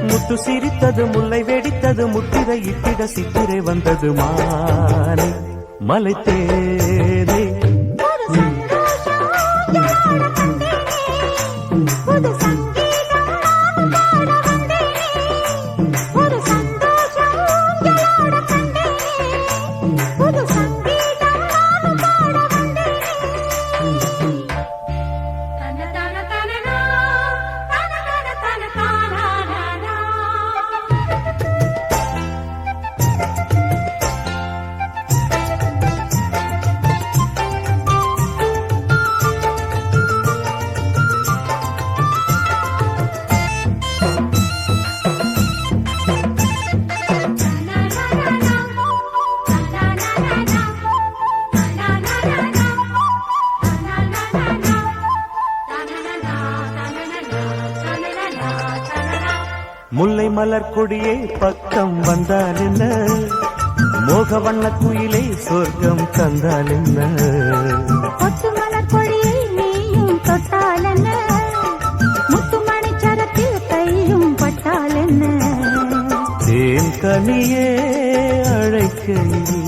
முத்து சிரித்தது முல்லை வெடித்தது முத்திரை இட்டிட சித்திரை வந்தது மாலை மலை தேரே முல்லை மலர் கொடியே பக்கம் வந்தால் என்ன மோக வண்ண குயிலே சொர்க்கம் தந்தால் என்ன கொத்து மலர் கொடியை நீயும் தொட்டால் என்ன முத்துமணி சரத்தில் கையும் பட்டால் என்ன தேன் கனியே அழைக்கையில்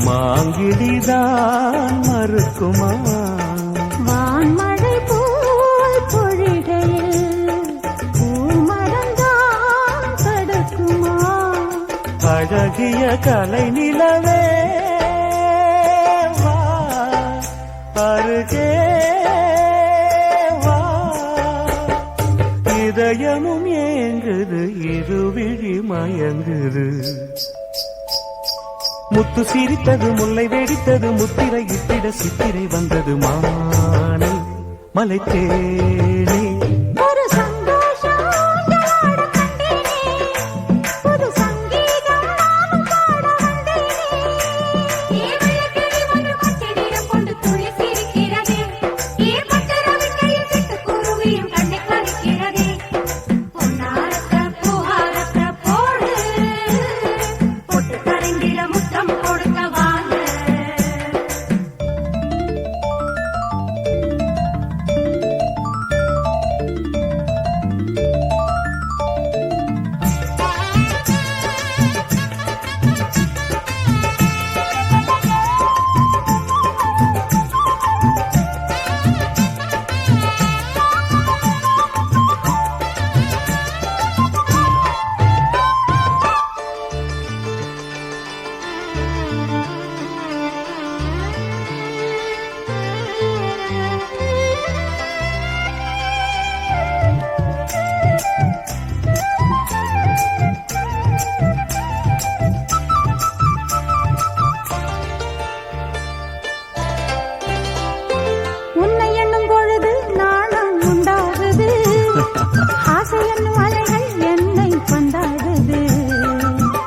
மாங்கிடிதான் மறுக்குமா வான்மழை போல் பொழிகையில் அழகிய கலை நிலவே வா அருகே வா இதயமும் ஏங்குது இருவிழி மயங்குது முத்து சிரித்தது முல்லை வெடித்தது முத்திரை இட்டிட சித்திரை வந்தது மாலை மலை தேனே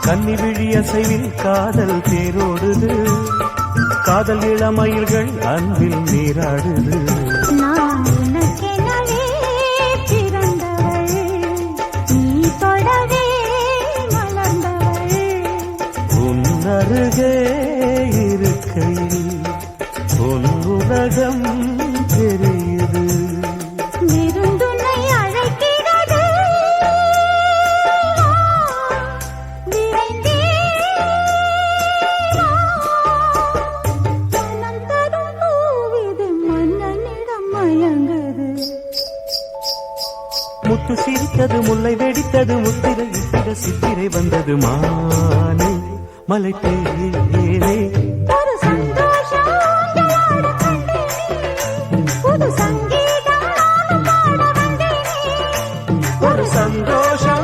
கன்னி விழி அசைவில் காதல் தேரோடுது காதல் இளமயில்கள் அன்பில் நீராடுது நான் உனக்கெனவே பிறந்தவள் நீ தொடவே மலர்ந்தவள் உன் அருகே இருக்கையில் உன் உலகம் தெரியுது முத்து சிரித்தது முல்லை வெடித்தது முத்திரை இட்டிட சித்திரை வந்தது மாலை மலை தேனே ஒரு சங்கீதம் ஒரு சந்தோஷம்